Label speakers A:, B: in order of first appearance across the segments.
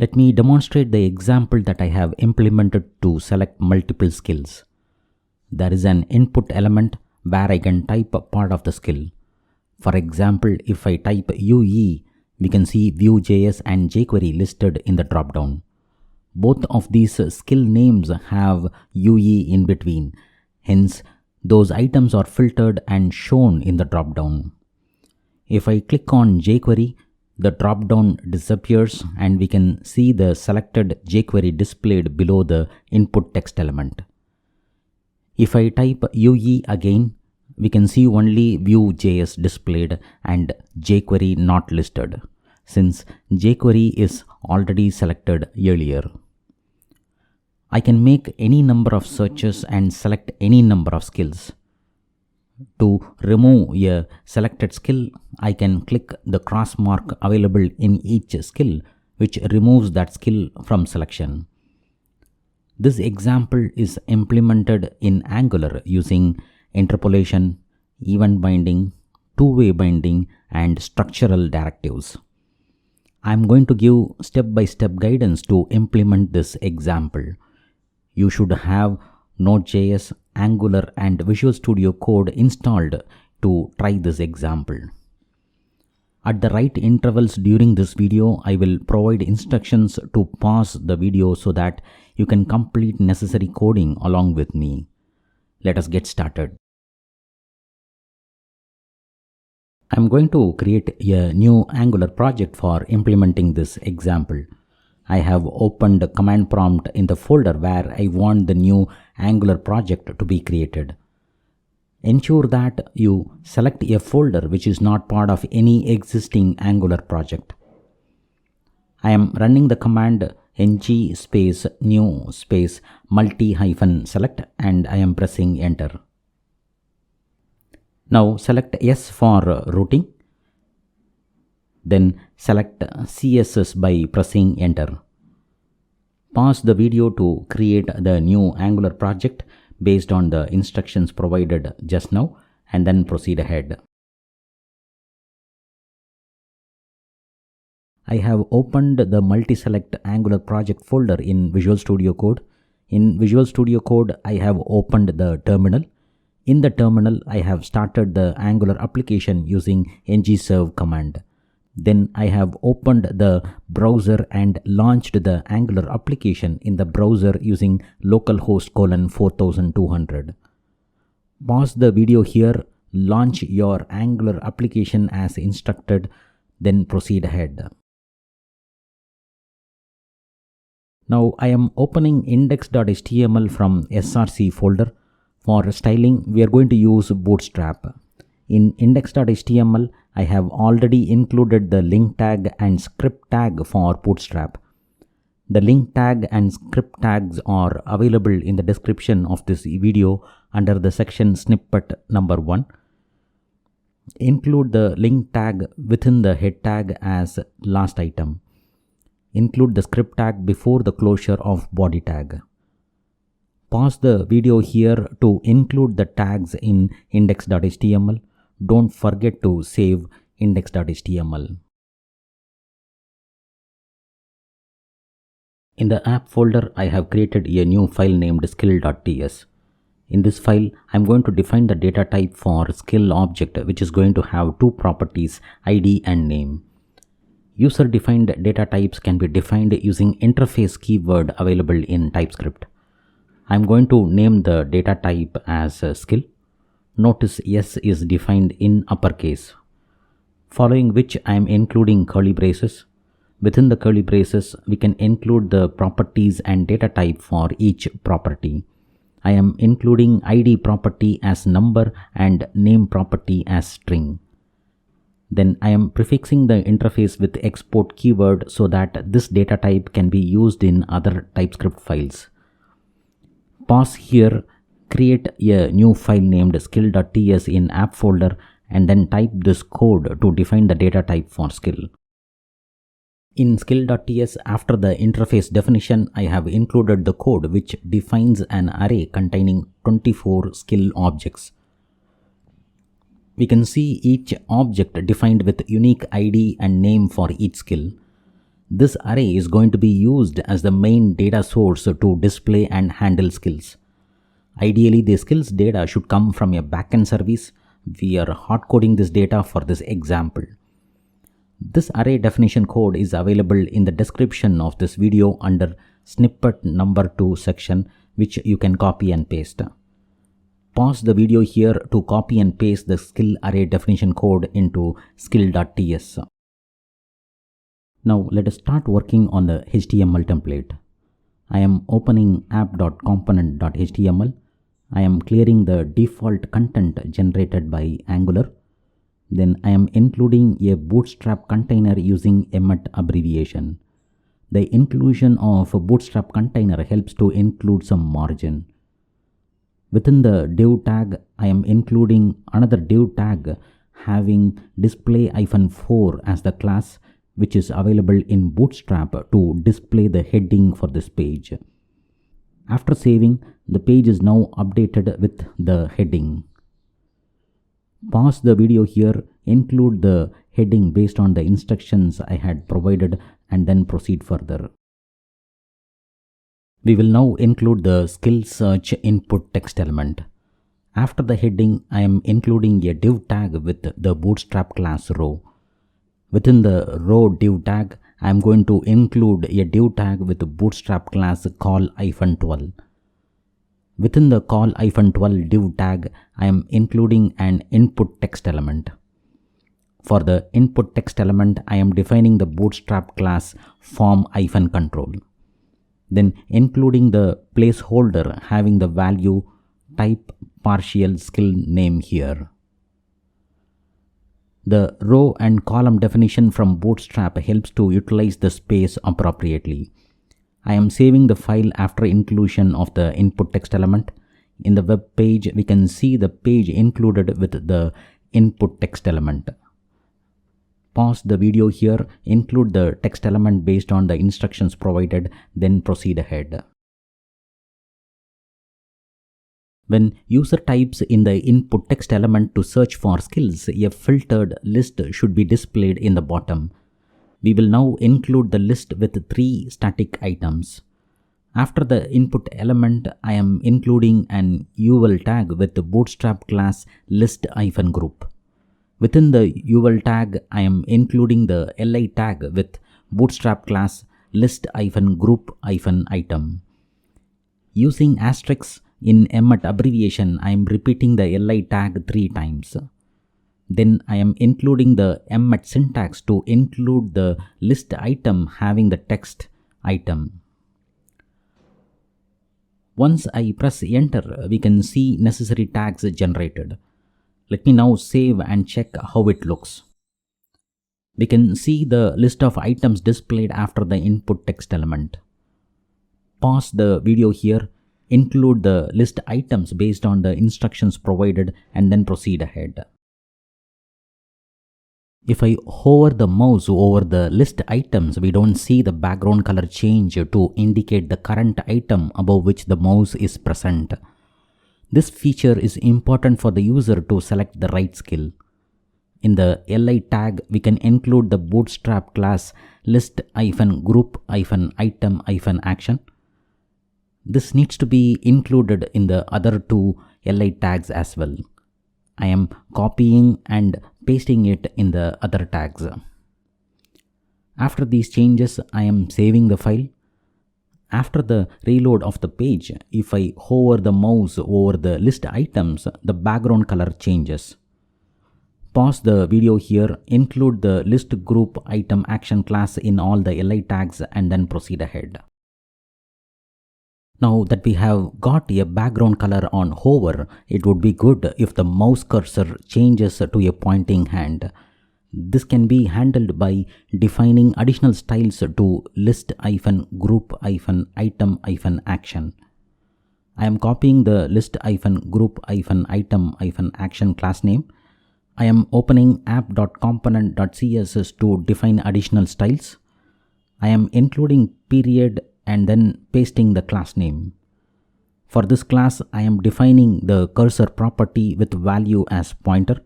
A: Let me demonstrate the example that I have implemented to select multiple skills. There is an input element where I can type a part of the skill. For example, if I type UE, we can see Vue.js and jQuery listed in the dropdown. Both of these skill names have UE in between. Hence, those items are filtered and shown in the dropdown. If I click on jQuery, the dropdown disappears and we can see the selected jQuery displayed below the input text element. If I type UE again, we can see only Vue.js displayed and jQuery not listed, since jQuery is already selected earlier. I can make any number of searches and select any number of skills. To remove a selected skill, I can click the cross mark available in each skill, which removes that skill from selection. This example is implemented in Angular using interpolation, event binding, two-way binding, and structural directives. I am going to give step-by-step guidance to implement this example. You should have Node.js, Angular, and Visual Studio Code installed to try this example. At the right intervals during this video, I will provide instructions to pause the video so that you can complete necessary coding along with me. Let us get started. I'm going to create a new Angular project for implementing this example. I have opened the command prompt in the folder where I want the new Angular project to be created. Ensure that you select a folder which is not part of any existing Angular project. I am running the command ng-multi-select and I am pressing enter. Now select S for routing. Then select CSS by pressing enter. Pause the video to create the new Angular project based on the instructions provided just now and then proceed ahead. I have opened the multi-select Angular project folder in Visual Studio Code. In Visual Studio Code, I have opened the terminal. In the terminal, I have started the Angular application using ng-serve command. Then I have opened the browser and launched the Angular application in the browser using localhost :4200. Pause the video here, launch your Angular application as instructed, then proceed ahead. Now I am opening index.html from src folder. For styling, we are going to use Bootstrap. In index.html, I have already included the link tag and script tag for Bootstrap. The link tag and script tags are available in the description of this video under the section snippet number 1. Include the link tag within the head tag as last item. Include the script tag before the closure of body tag. Pause the video here to include the tags in index.html. Don't forget to save index.html. In the app folder, I have created a new file named skill.ts. In this file, I am going to define the data type for skill object, which is going to have two properties, ID and name. User-defined data types can be defined using interface keyword available in TypeScript. I am going to name the data type as skill. Notice S is defined in uppercase, following which I am including curly braces. Within the curly braces, we can include the properties and data type for each property. I am including ID property as number and name property as string. Then I am prefixing the interface with export keyword so that this data type can be used in other TypeScript files. Pause here, create a new file named skill.ts in app folder and then type this code to define the data type for skill. In skill.ts, after the interface definition, I have included the code which defines an array containing 24 skill objects. We can see each object defined with unique ID and name for each skill. This array is going to be used as the main data source to display and handle skills. Ideally, the skills data should come from a backend service. We are hard coding this data for this example. This array definition code is available in the description of this video under snippet number 2 section, which you can copy and paste. Pause the video here to copy and paste the skill array definition code into skill.ts. Now let us start working on the HTML template. I am opening app.component.html. I am clearing the default content generated by Angular. Then I am including a Bootstrap container using emmet abbreviation. The inclusion of a Bootstrap container helps to include some margin. Within the div tag, I am including another div tag having display-4 as the class, which is available in Bootstrap to display the heading for this page. After saving, the page is now updated with the heading. Pause the video here, include the heading based on the instructions I had provided, and then proceed further. We will now include the skill search input text element. After the heading, I am including a div tag with the Bootstrap class row. Within the row div tag, I am going to include a div tag with the Bootstrap class call-12. Within the call-12 div tag, I am including an input text element. For the input text element, I am defining the Bootstrap class form-control. Then including the placeholder having the value type partial skill name here. The row and column definition from Bootstrap helps to utilize the space appropriately. I am saving the file after inclusion of the input text element. In the web page, we can see the page included with the input text element. Pause the video here, include the text element based on the instructions provided, then proceed ahead. When user types in the input text element to search for skills, a filtered list should be displayed in the bottom. We will now include the list with 3 static items. After the input element, I am including an UL tag with the Bootstrap class list-group. Within the UL tag, I am including the li tag with Bootstrap class list-group-item. Using asterisks in emmet abbreviation, I am repeating the li tag 3 times. Then I am including the emmet syntax to include the list item having the text item. Once I press enter, we can see necessary tags generated. Let me now save and check how it looks. We can see the list of items displayed after the input text element. Pause the video here, include the list items based on the instructions provided, and then proceed ahead. If I hover the mouse over the list items, we don't see the background color change to indicate the current item above which the mouse is present. This feature is important for the user to select the right skill. In the li tag, we can include the Bootstrap class list-group-item-action. This needs to be included in the other 2 li tags as well. I am copying and pasting it in the other tags. After these changes, I am saving the file. After the reload of the page, if I hover the mouse over the list items, the background color changes. Pause the video here, include the list group item action class in all the li tags, and then proceed ahead. Now that we have got a background color on hover, it would be good if the mouse cursor changes to a pointing hand. This can be handled by defining additional styles to list-group-item-action. I am copying the list-group-item-action class name. I am opening app.component.css to define additional styles. I am including period and then pasting the class name. For this class, I am defining the cursor property with value as pointer.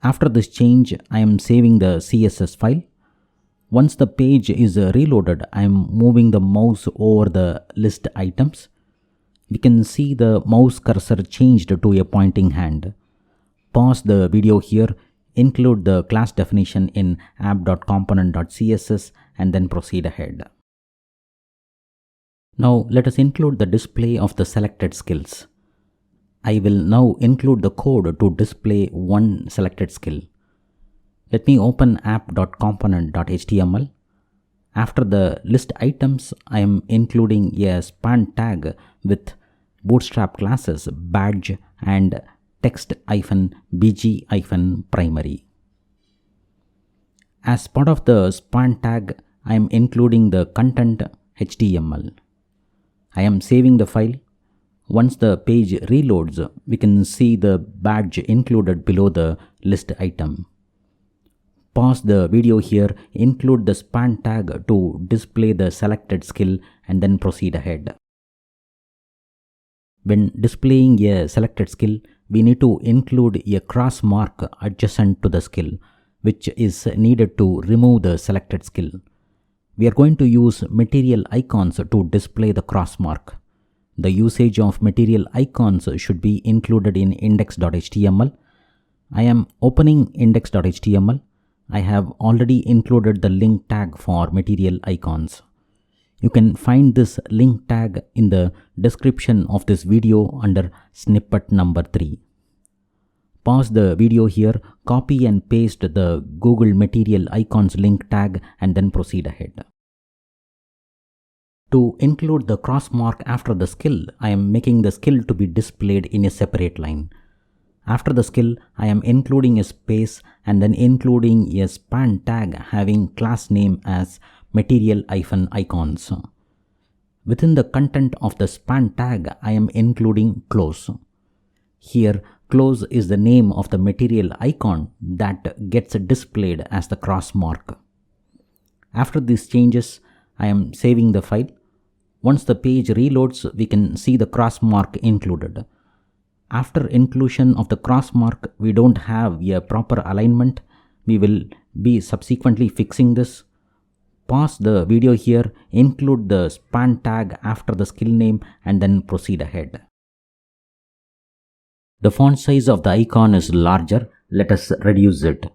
A: After this change, I am saving the CSS file. Once the page is reloaded, I am moving the mouse over the list items. We can see the mouse cursor changed to a pointing hand. Pause the video here, include the class definition in app.component.css and then proceed ahead. Now let us include the display of the selected skills. I will now include the code to display one selected skill. Let me open app.component.html. After the list items, I am including a span tag with Bootstrap classes badge and text-bg-primary. As part of the span tag, I am including the content HTML. I am saving the file. Once the page reloads, we can see the badge included below the list item. Pause the video here, include the span tag to display the selected skill and then proceed ahead. When displaying a selected skill, we need to include a cross mark adjacent to the skill, which is needed to remove the selected skill. We are going to use material icons to display the cross mark. The usage of material icons should be included in index.html. I am opening index.html. I have already included the link tag for material icons. You can find this link tag in the description of this video under snippet number 3. Pause the video here, copy and paste the Google Material Icons link tag and then proceed ahead. To include the cross mark after the skill, I am making the skill to be displayed in a separate line. After the skill, I am including a space and then including a span tag having class name as material-icons. Within the content of the span tag, I am including close. Here, close is the name of the material icon that gets displayed as the cross mark. After these changes, I am saving the file. Once the page reloads, we can see the cross mark included. After inclusion of the cross mark, we don't have a proper alignment. We will be subsequently fixing this. Pause the video here, include the span tag after the skill name and then proceed ahead. The font size of the icon is larger. Let us reduce it.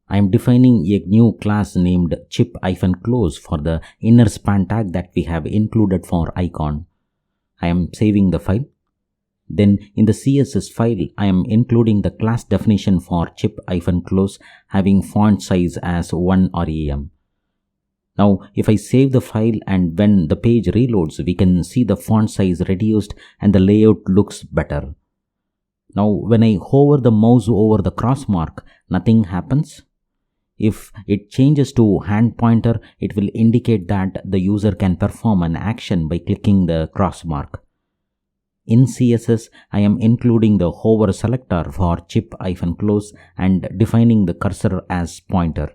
A: I am defining a new class named chip-close for the inner span tag that we have included for icon. I am saving the file. Then in the CSS file, I am including the class definition for chip-close having font size as 1 rem. Now if I save the file and when the page reloads, we can see the font size reduced and the layout looks better. Now when I hover the mouse over the cross mark, nothing happens. If it changes to hand pointer, it will indicate that the user can perform an action by clicking the cross mark. In CSS, I am including the hover selector for chip-close and defining the cursor as pointer.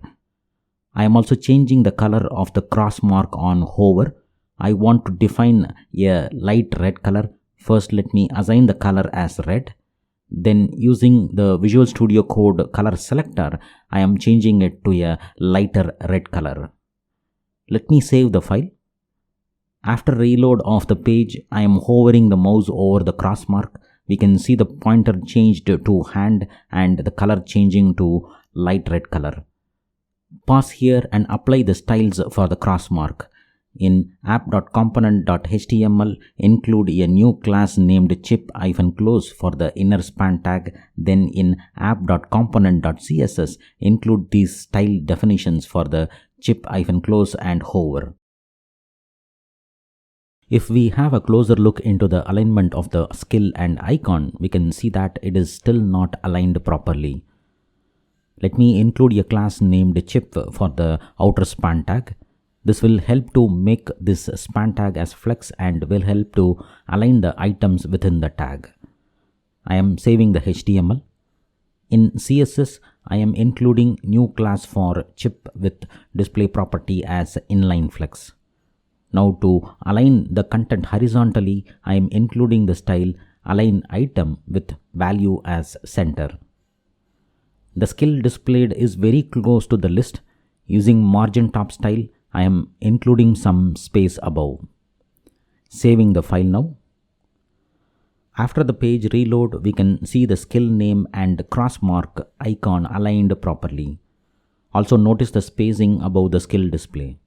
A: I am also changing the color of the cross mark on hover. I want to define a light red color. First, let me assign the color as red. Then using the Visual Studio Code color selector, I am changing it to a lighter red color. Let me save the file. After reload of the page, I am hovering the mouse over the cross mark. We can see the pointer changed to hand and the color changing to light red color. Pause here and apply the styles for the cross mark. In app.component.html, include a new class named chip-close for the inner span tag. Then in app.component.css, include these style definitions for the chip-close and hover. If we have a closer look into the alignment of the skill and icon, we can see that it is still not aligned properly. Let me include a class named chip for the outer span tag. This will help to make this span tag as flex and will help to align the items within the tag. I am saving the HTML. In CSS, I am including new class for chip with display property as inline flex. Now to align the content horizontally, I am including the style align item with value as center. The skill displayed is very close to the list. Using margin top style, I am including some space above. Saving the file now. After the page reload, we can see the skill name and cross mark icon aligned properly. Also notice the spacing above the skill display.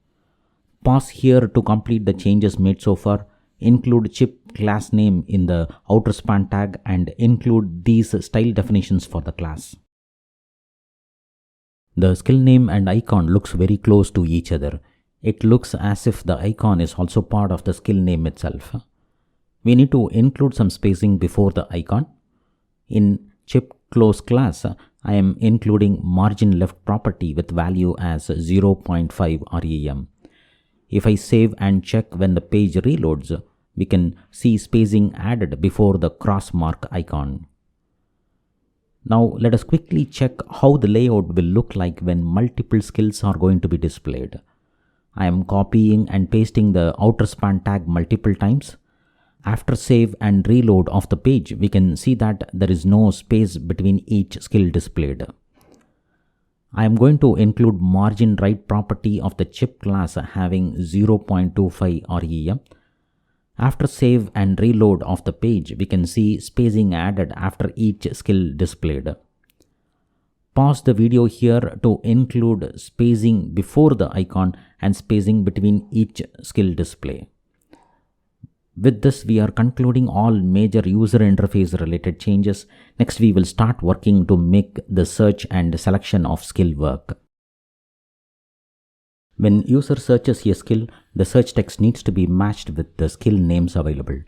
A: Pause here to complete the changes made so far. Include chip class name in the outer span tag and include these style definitions for the class. The skill name and icon looks very close to each other. It looks as if the icon is also part of the skill name itself. We need to include some spacing before the icon. In chip close class, I am including margin left property with value as 0.5 rem. If I save and check when the page reloads, we can see spacing added before the cross mark icon. Now let us quickly check how the layout will look like when multiple skills are going to be displayed. I am copying and pasting the outer span tag multiple times. After save and reload of the page, we can see that there is no space between each skill displayed. I am going to include margin right property of the chip class having 0.25 rem. After save and reload of the page, we can see spacing added after each skill displayed. Pause the video here to include spacing before the icon and spacing between each skill display. With this, we are concluding all major user interface related changes. Next, we will start working to make the search and selection of skill work. When user searches a skill, the search text needs to be matched with the skill names available.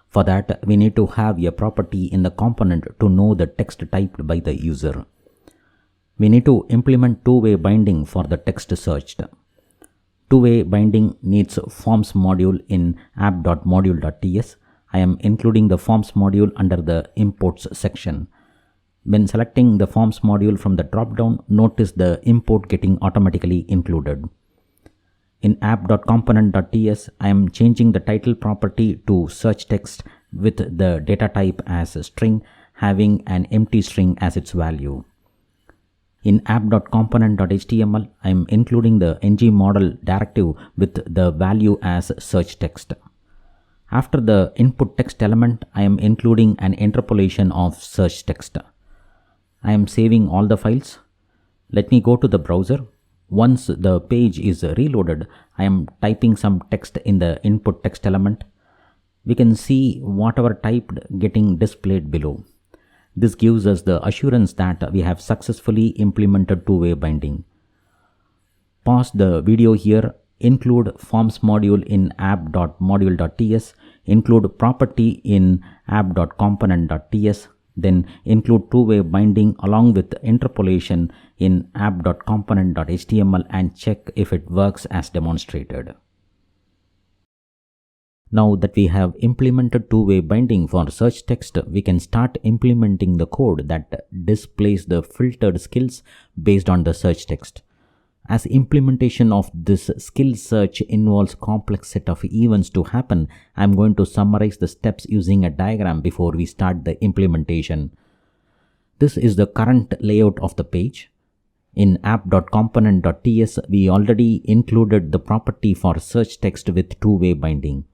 A: For that, we need to have a property in the component to know the text typed by the user. We need to implement two-way binding for the text searched. Two-way binding needs forms module in app.module.ts. I am including the forms module under the imports section. When selecting the forms module from the drop-down, notice the import getting automatically included. In app.component.ts, I am changing the title property to search text with the data type as a string, having an empty string as its value. In app.component.html, I am including the ng-model directive with the value as search text. After the input text element, I am including an interpolation of search text. I am saving all the files. Let me go to the browser. Once the page is reloaded, I am typing some text in the input text element. We can see whatever typed getting displayed below. This gives us the assurance that we have successfully implemented two-way binding. Pause the video here, include forms module in app.module.ts, include property in app.component.ts, then include two-way binding along with interpolation in app.component.html and check if it works as demonstrated. Now that we have implemented two-way binding for search text, we can start implementing the code that displays the filtered skills based on the search text. As implementation of this skill search involves complex set of events to happen, I am going to summarize the steps using a diagram before we start the implementation. This is the current layout of the page. In app.component.ts, we already included the property for search text with two-way binding.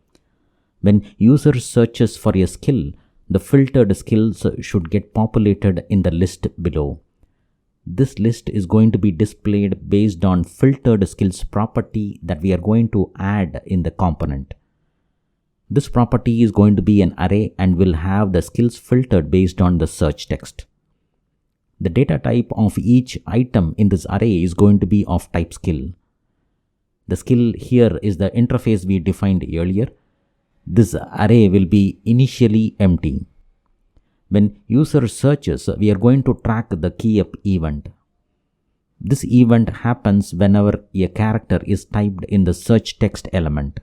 A: When user searches for a skill, the filtered skills should get populated in the list below. This list is going to be displayed based on filtered skills property that we are going to add in the component. This property is going to be an array and will have the skills filtered based on the search text. The data type of each item in this array is going to be of type skill. The skill here is the interface we defined earlier. This array will be initially empty. When user searches, we are going to track the keyup event. This event happens whenever a character is typed in the search text element.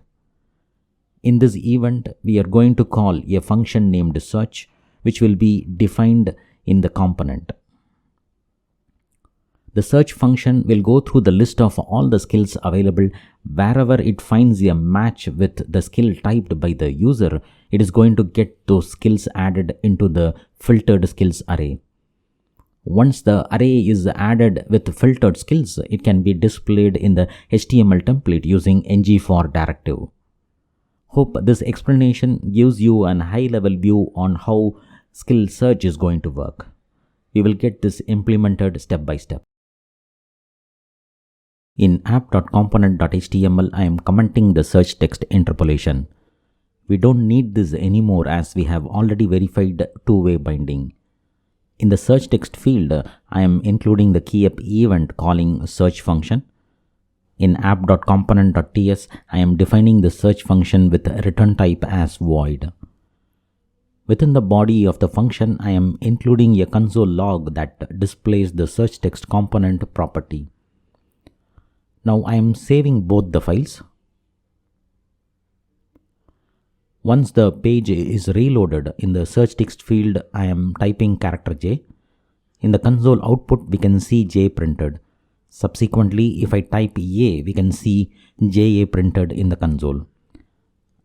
A: In this event, we are going to call a function named search, which will be defined in the component. The search function will go through the list of all the skills available. Wherever it finds a match with the skill typed by the user, it is going to get those skills added into the filtered skills array. Once the array is added with filtered skills, it can be displayed in the HTML template using ng for directive. Hope this explanation gives you a high-level view on how skill search is going to work. We will get this implemented step by step. In app.component.html, I am commenting the search text interpolation. We don't need this anymore as we have already verified two-way binding. In the search text field, I am including the keyup event calling search function. In app.component.ts, I am defining the search function with return type as void. Within the body of the function, I am including a console log that displays the search text component property. Now I am saving both the files. Once the page is reloaded, in the search text field, I am typing character J. In the console output, we can see J printed. Subsequently, if I type A, we can see JA printed in the console.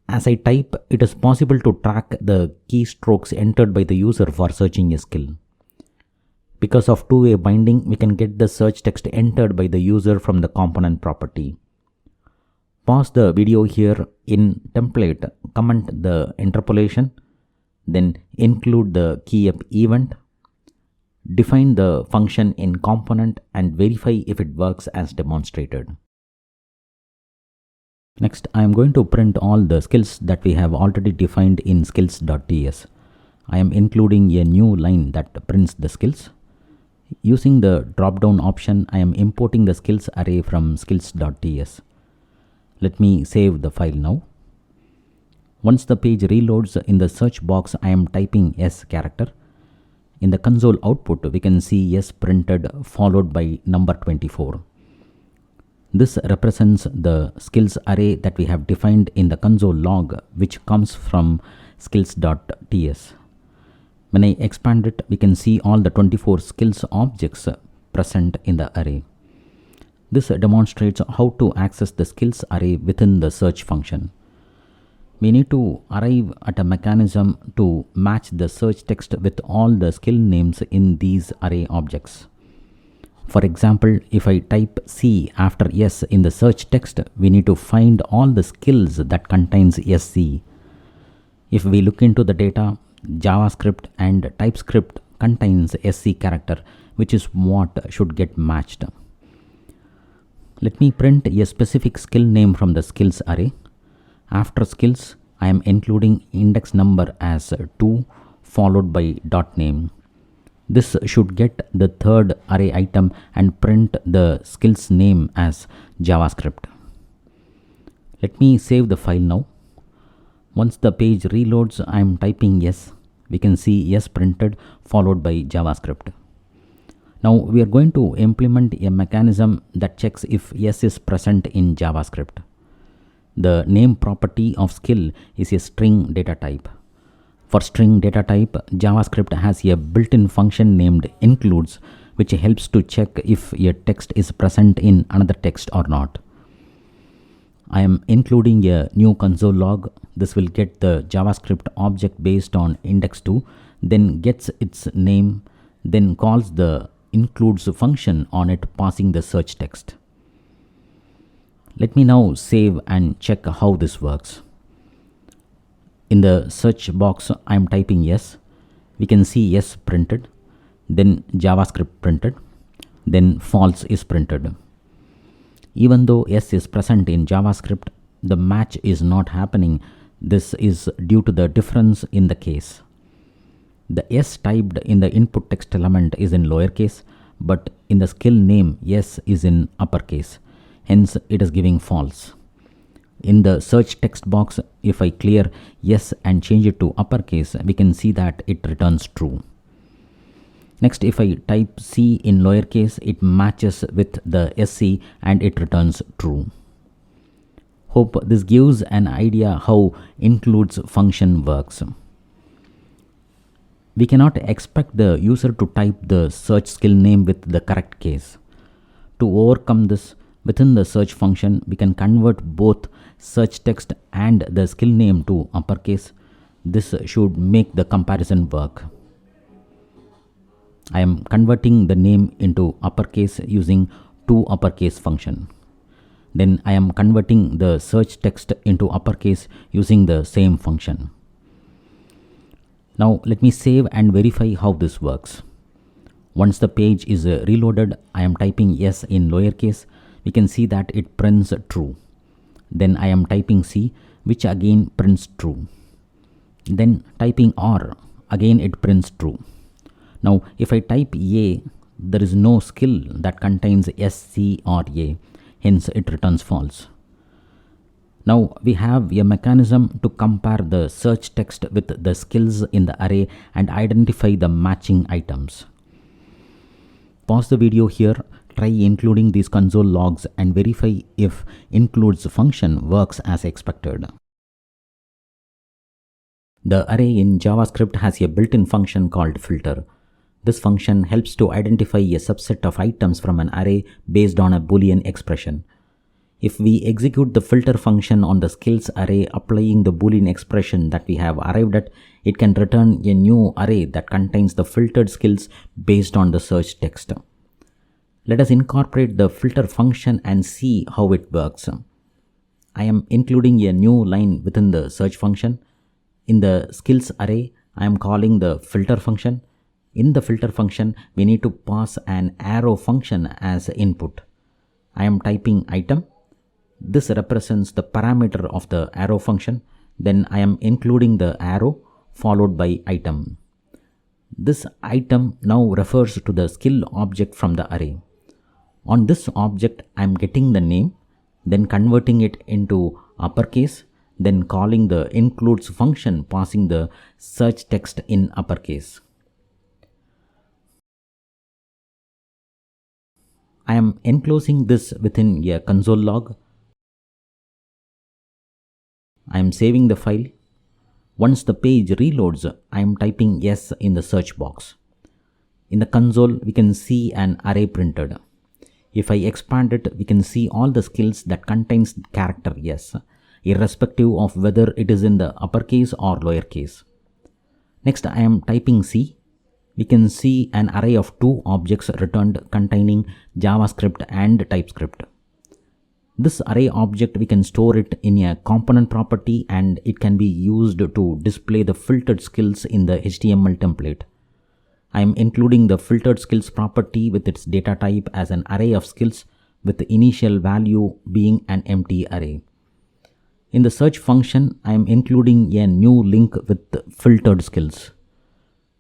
A: As I type, it is possible to track the keystrokes entered by the user for searching a skill. Because of two-way binding, we can get the search text entered by the user from the component property. Pause the video here. In template, comment the interpolation, then include the keyup event, define the function in component and verify if it works as demonstrated. Next, I am going to print all the skills that we have already defined in skills.ts. I am including a new line that prints the skills. Using the drop-down option, I am importing the skills array from skills.ts. Let me save the file now. Once the page reloads, in the search box, I am typing S character. In the console output, we can see S printed followed by number 24. This represents the skills array that we have defined in the console log, which comes from skills.ts. When I expand it, we can see all the 24 skills objects present in the array. This demonstrates how to access the skills array within the search function. We need to arrive at a mechanism to match the search text with all the skill names in these array objects. For example, if I type C after S in the search text, we need to find all the skills that contains SC. If we look into the data, JavaScript and TypeScript contains SC character, which is what should get matched. Let me print a specific skill name from the skills array. After skills, I am including index number as 2 followed by .name. This should get the third array item and print the skills name as JavaScript. Let me save the file now. Once the page reloads, I am typing S. We can see S printed followed by JavaScript. Now we are going to implement a mechanism that checks if S is present in JavaScript. The name property of skill is a string data type. For string data type, JavaScript has a built-in function named includes, which helps to check if a text is present in another text or not. I am including a new console log. This will get the JavaScript object based on index2, then gets its name, then calls the includes function on it, passing the search text. Let me now save and check how this works. In the search box, I am typing yes. We can see yes printed, then JavaScript printed, then false is printed. Even though S is present in JavaScript, the match is not happening. This is due to the difference in the case. The S typed in the input text element is in lowercase, but in the skill name, S is in uppercase. Hence, it is giving false. In the search text box, if I clear yes and change it to uppercase, we can see that it returns true. Next, if I type C in lowercase, it matches with the SC and it returns true. Hope this gives an idea how includes function works. We cannot expect the user to type the search skill name with the correct case. To overcome this, within the search function, we can convert both search text and the skill name to uppercase. This should make the comparison work. I am converting the name into uppercase using toUppercase function. Then I am converting the search text into uppercase using the same function. Now let me save and verify how this works. Once the page is reloaded, I am typing yes in lowercase. We can see that it prints true. Then I am typing C, which again prints true. Then typing R, again it prints true. Now if I type A, there is no skill that contains S, C or A, hence it returns false. Now we have a mechanism to compare the search text with the skills in the array and identify the matching items. Pause the video here, try including these console logs and verify if includes function works as expected. The array in JavaScript has a built-in function called filter. This function helps to identify a subset of items from an array based on a Boolean expression. If we execute the filter function on the skills array applying the Boolean expression that we have arrived at, it can return a new array that contains the filtered skills based on the search text. Let us incorporate the filter function and see how it works. I am including a new line within the search function. In the skills array, I am calling the filter function. In the filter function, we need to pass an arrow function as input. I am typing item. This represents the parameter of the arrow function. Then I am including the arrow followed by item. This item now refers to the skill object from the array. On this object, I am getting the name, then converting it into uppercase, then calling the includes function passing the search text in uppercase. I am enclosing this within a console log. I am saving the file. Once the page reloads, I am typing yes in the search box. In the console, we can see an array printed. If I expand it, we can see all the skills that contains character yes, irrespective of whether it is in the uppercase or lowercase. Next, I am typing C. We can see an array of two objects returned containing JavaScript and TypeScript. This array object, we can store it in a component property and it can be used to display the filtered skills in the HTML template. I am including the filtered skills property with its data type as an array of skills with the initial value being an empty array. In the search function, I am including a new link with filtered skills.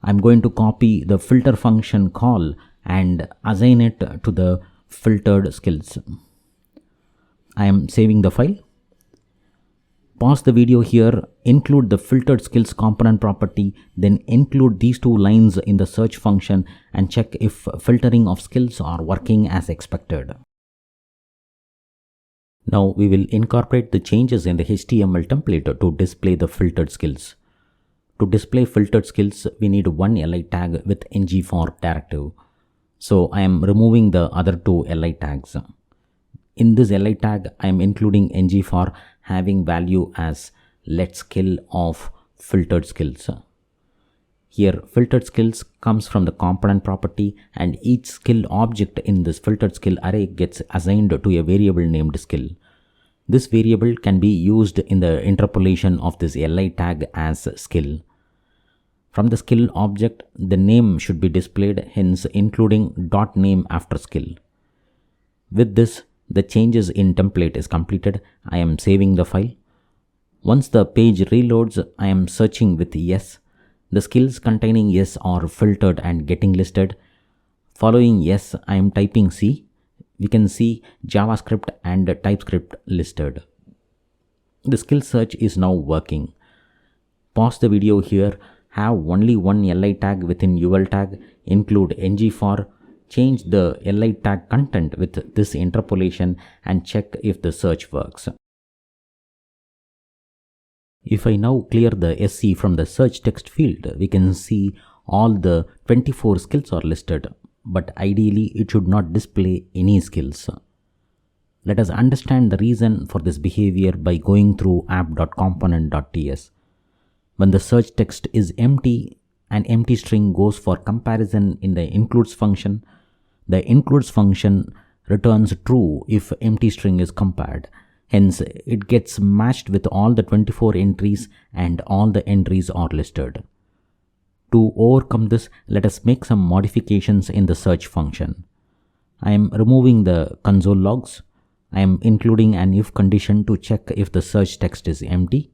A: I am going to copy the filter function call and assign it to the filtered skills. I am saving the file. Pause the video here, include the filtered skills component property, then include these two lines in the search function and check if filtering of skills are working as expected. Now we will incorporate the changes in the HTML template to display the filtered skills. To display filtered skills, we need one li tag with ng for directive. So I am removing the other two li tags. In this li tag, I am including ng for having value as let skill of filtered skills. Here filtered skills comes from the component property and each skill object in this filtered skill array gets assigned to a variable named skill. This variable can be used in the interpolation of this li tag as skill. From the skill object, the name should be displayed, hence including .name after skill. With this, the changes in template is completed. I am saving the file. Once the page reloads, I am searching with yes. The skills containing yes are filtered and getting listed. Following yes, I am typing C. We can see JavaScript and TypeScript listed. The skill search is now working. Pause the video here. Have only one li tag within ul tag. Include ng for. Change the li tag content with this interpolation and check if the search works. If I now clear the SC from the search text field, we can see all the 24 skills are listed, but ideally it should not display any skills. Let us understand the reason for this behavior by going through app.component.ts. When the search text is empty an empty string goes for comparison in the includes function, the includes function returns true if empty string is compared. Hence, it gets matched with all the 24 entries and all the entries are listed. To overcome this, let us make some modifications in the search function. I am removing the console logs. I am including an if condition to check if the search text is empty.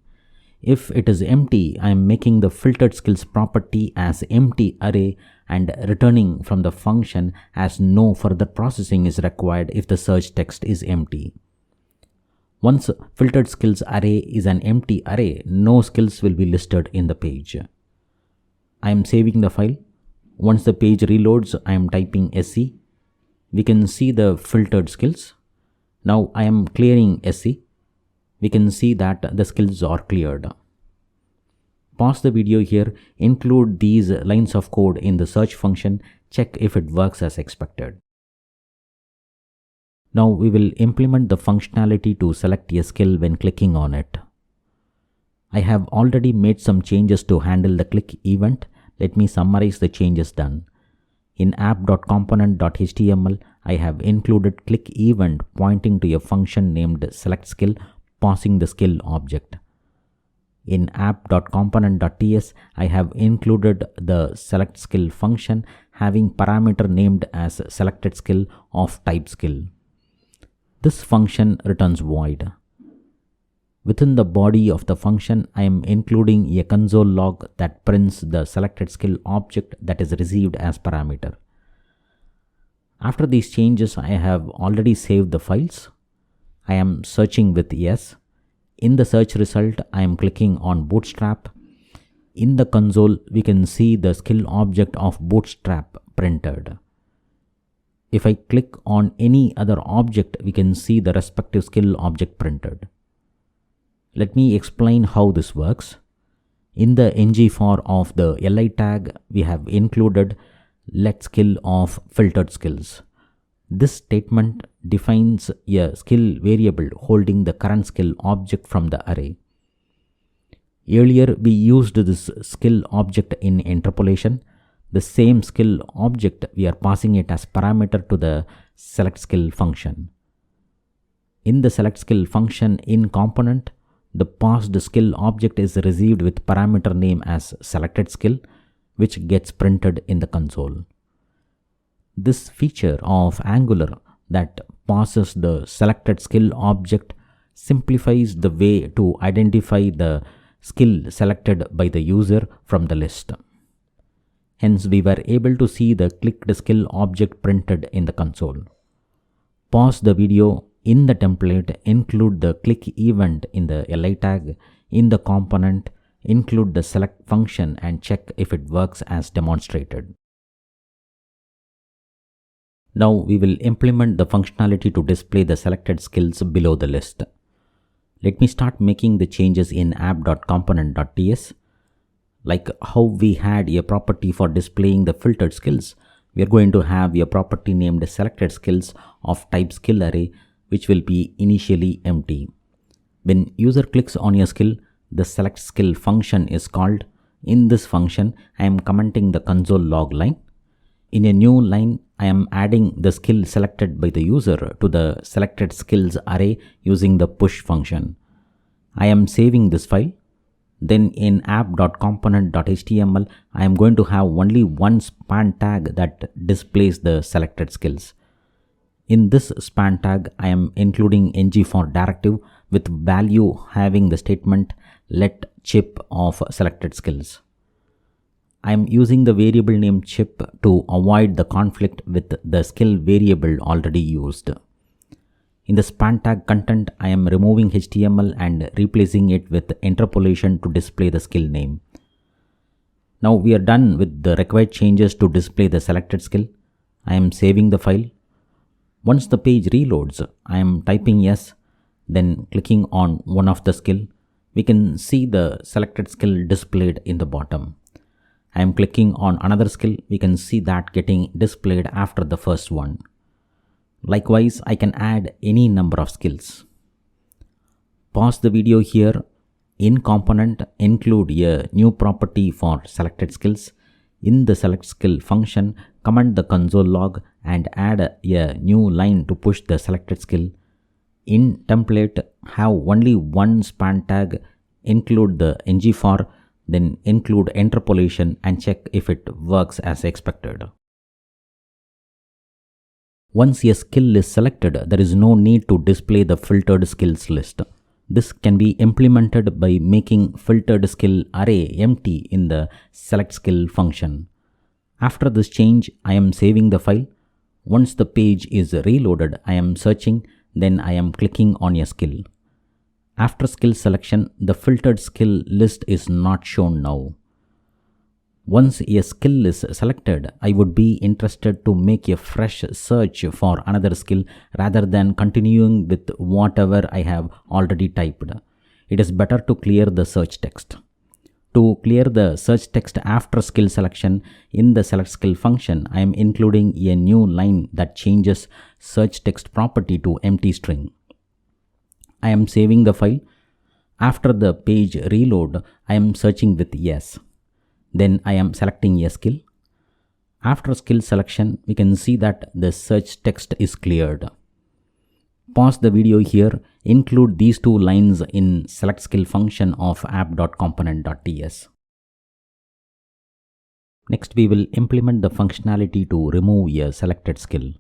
A: If it is empty, I am making the filtered skills property as empty array and returning from the function as no further processing is required if the search text is empty. Once filtered skills array is an empty array, no skills will be listed in the page. I am saving the file. Once the page reloads, I am typing SC. We can see the filtered skills. Now I am clearing SC. We can see that the skills are cleared. Pause the video here, include these lines of code in the search function, check if it works as expected. Now we will implement the functionality to select a skill when clicking on it. I have already made some changes to handle the click event. Let me summarize the changes done. In app.component.html, I have included click event pointing to a function named selectSkill, passing the skill object. In app.component.ts, I have included the selectSkill function having parameter named as selectedSkill of type skill. This function returns void. Within the body of the function, I am including a console log that prints the selectedSkill object that is received as parameter. After these changes, I have already saved the files. I am searching with yes. In the search result, I am clicking on Bootstrap. In the console, we can see the skill object of Bootstrap printed. If I click on any other object, we can see the respective skill object printed. Let me explain how this works. In the ng-for of the li tag, we have included letSkill of filtered skills. This statement defines a skill variable holding the current skill object from the array. Earlier, we used this skill object in interpolation. The same skill object, we are passing it as parameter to the selectSkill function. In the selectSkill function in component, the passed skill object is received with parameter name as selectedSkill, which gets printed in the console. This feature of Angular that passes the selected skill object simplifies the way to identify the skill selected by the user from the list. Hence, we were able to see the clicked skill object printed in the console. Pause the video. In the template, include the click event in the li tag. In the component, include the select function and check if it works as demonstrated. Now we will implement the functionality to display the selected skills below the list. Let me start making the changes in app.component.ts. Like how we had a property for displaying the filtered skills, we are going to have a property named selected skills of type skill array, which will be initially empty. When user clicks on a skill, the selectSkill function is called. In this function, I am commenting the console log line. In a new line, I am adding the skill selected by the user to the selected skills array using the push function. I am saving this file. Then in app.component.html, I am going to have only one span tag that displays the selected skills. In this span tag, I am including ng-for directive with value having the statement let chip of selected skills. I am using the variable name chip to avoid the conflict with the skill variable already used. In the span tag content, I am removing HTML and replacing it with interpolation to display the skill name. Now we are done with the required changes to display the selected skill. I am saving the file. Once the page reloads, I am typing yes, then clicking on one of the skill. We can see the selected skill displayed in the bottom. I am clicking on another skill. We can see that getting displayed after the first one. Likewise, I can add any number of skills. Pause the video here. In component, include a new property for selected skills. In the select skill function, comment the console log and add a new line to push the selected skill. In template, have only one span tag, include the ng-for, then include interpolation and check if it works as expected. Once a skill is selected, there is no need to display the filtered skills list. This can be implemented by making filtered skill array empty in the select skill function. After this change, I am saving the file. Once the page is reloaded, I am searching, then I am clicking on a skill. After skill selection, the filtered skill list is not shown now. Once a skill is selected, I would be interested to make a fresh search for another skill rather than continuing with whatever I have already typed. It is better to clear the search text. To clear the search text after skill selection, in the select skill function, I am including a new line that changes search text property to empty string. I am saving the file. After the page reload, I am searching with yes. Then I am selecting a skill. After skill selection, we can see that the search text is cleared. Pause the video here. Include these two lines in select skill function of app.component.ts. Next, we will implement the functionality to remove a selected skill.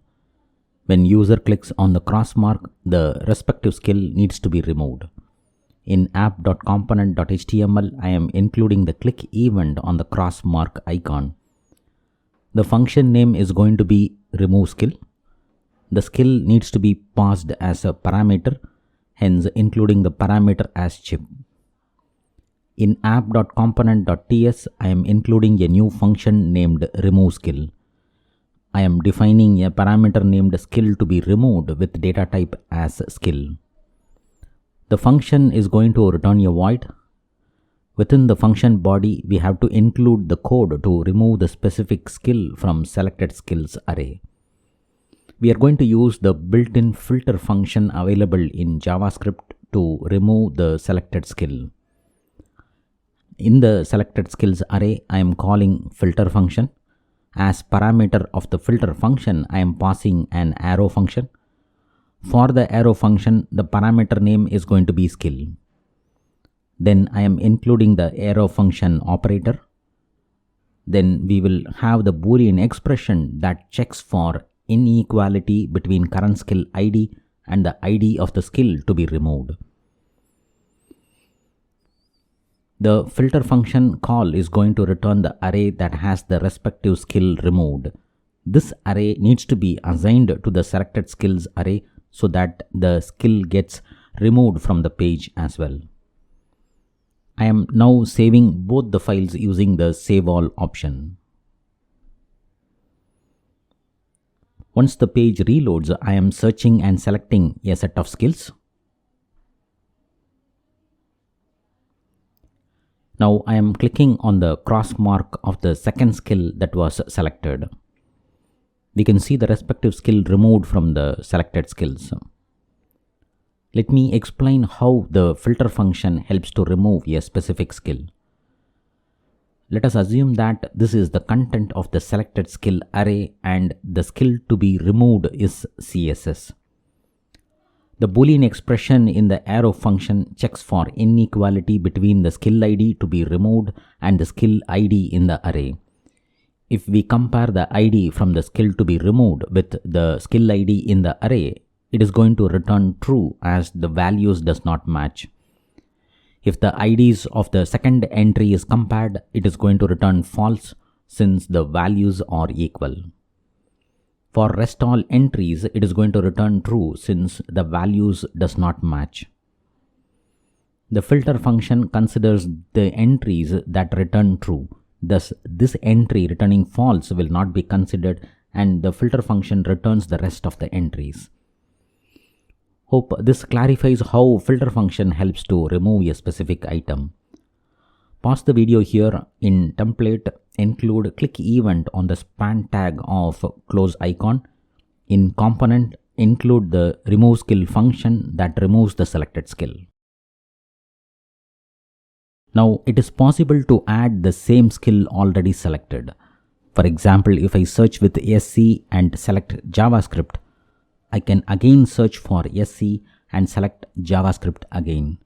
A: When user clicks on the cross mark, the respective skill needs to be removed. In app.component.html, I am including the click event on the cross mark icon. The function name is going to be remove skill. The skill needs to be passed as a parameter, hence including the parameter as chip. In app.component.ts, I am including a new function named remove skill. I am defining a parameter named skill to be removed with data type as skill. The function is going to return a void. Within the function body, we have to include the code to remove the specific skill from selected skills array. We are going to use the built-in filter function available in JavaScript to remove the selected skill. In the selected skills array, I am calling filter function. As parameter of the filter function, I am passing an arrow function. For the arrow function, the parameter name is going to be skill. Then I am including the arrow function operator. Then we will have the Boolean expression that checks for inequality between current skill ID and the ID of the skill to be removed. The filter function call is going to return the array that has the respective skill removed. This array needs to be assigned to the selected skills array so that the skill gets removed from the page as well. I am now saving both the files using the save all option. Once the page reloads, I am searching and selecting a set of skills. Now I am clicking on the cross mark of the second skill that was selected. We can see the respective skill removed from the selected skills. Let me explain how the filter function helps to remove a specific skill. Let us assume that this is the content of the selected skill array and the skill to be removed is CSS. The Boolean expression in the arrow function checks for inequality between the skill ID to be removed and the skill ID in the array. If we compare the ID from the skill to be removed with the skill ID in the array, it is going to return true as the values does not match. If the IDs of the second entry is compared, it is going to return false since the values are equal. For rest all entries, it is going to return true since the values does not match. The filter function considers the entries that return true. Thus, this entry returning false will not be considered and the filter function returns the rest of the entries. Hope this clarifies how filter function helps to remove a specific item. Pause the video here. In template, include click event on the span tag of close icon. In component, include the remove skill function that removes the selected skill. Now it is possible to add the same skill already selected. For example, if I search with SC and select JavaScript, I can again search for SC and select JavaScript again.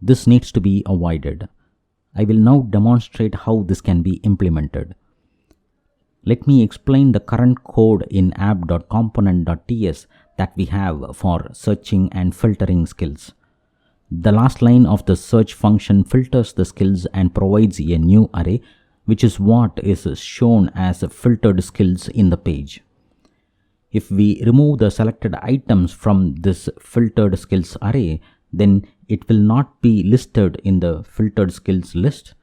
A: This needs to be avoided. I will now demonstrate how this can be implemented. Let me explain the current code in app.component.ts that we have for searching and filtering skills. The last line of the search function filters the skills and provides a new array, which is what is shown as filtered skills in the page. If we remove the selected items from this filtered skills array, then it will not be listed in the filtered skills list,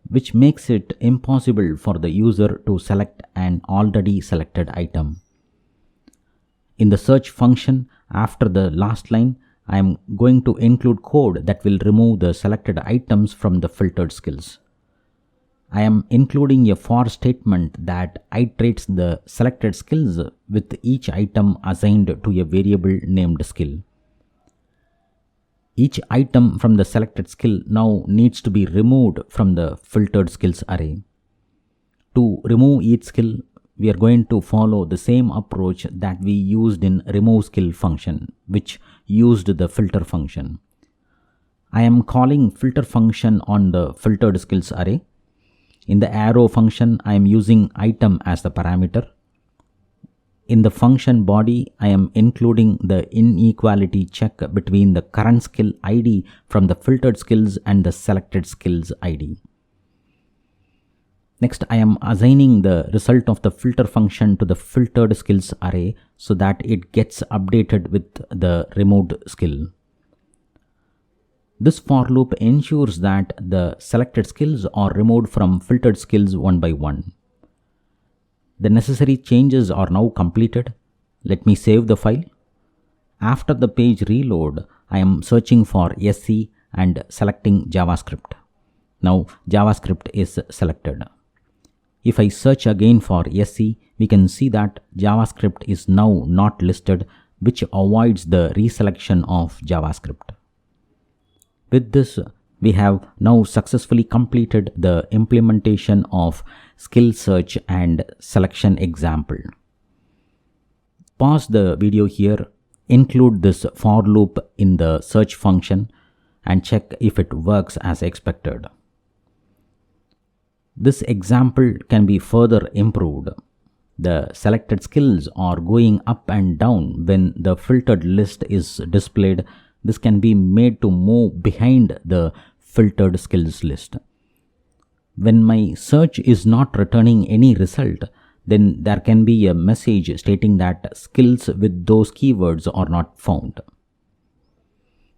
A: which makes it impossible for the user to select an already selected item. In the search function, after the last line, I am going to include code that will remove the selected items from the filtered skills. I am including a for statement that iterates the selected skills with each item assigned to a variable named skill. Each item from the selected skill now needs to be removed from the filtered skills array. To remove each skill, we are going to follow the same approach that we used in remove skill function, which used the filter function. I am calling filter function on the filtered skills array. In the arrow function, I am using item as the parameter. In the function body, I am including the inequality check between the current skill ID from the filtered skills and the selected skills ID. Next, I am assigning the result of the filter function to the filtered skills array so that it gets updated with the removed skill. This for loop ensures that the selected skills are removed from filtered skills one by one. The necessary changes are now completed. Let me save the file. After the page reload, I am searching for SC and selecting JavaScript. Now JavaScript is selected. If I search again for SC, we can see that JavaScript is now not listed, which avoids the reselection of JavaScript. With this, we have now successfully completed the implementation of skill search and selection example. Pause the video here, include this for loop in the search function and check if it works as expected. This example can be further improved. The selected skills are going up and down when the filtered list is displayed. This can be made to move behind the filtered skills list. When my search is not returning any result, then there can be a message stating that skills with those keywords are not found.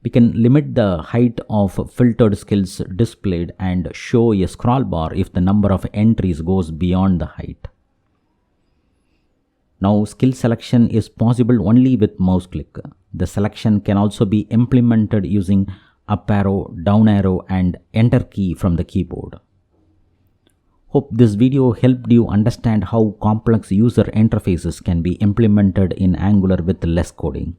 A: We can limit the height of filtered skills displayed and show a scroll bar if the number of entries goes beyond the height. Now skill selection is possible only with mouse click. The selection can also be implemented using up arrow, down arrow and enter key from the keyboard. Hope this video helped you understand how complex user interfaces can be implemented in Angular with less coding.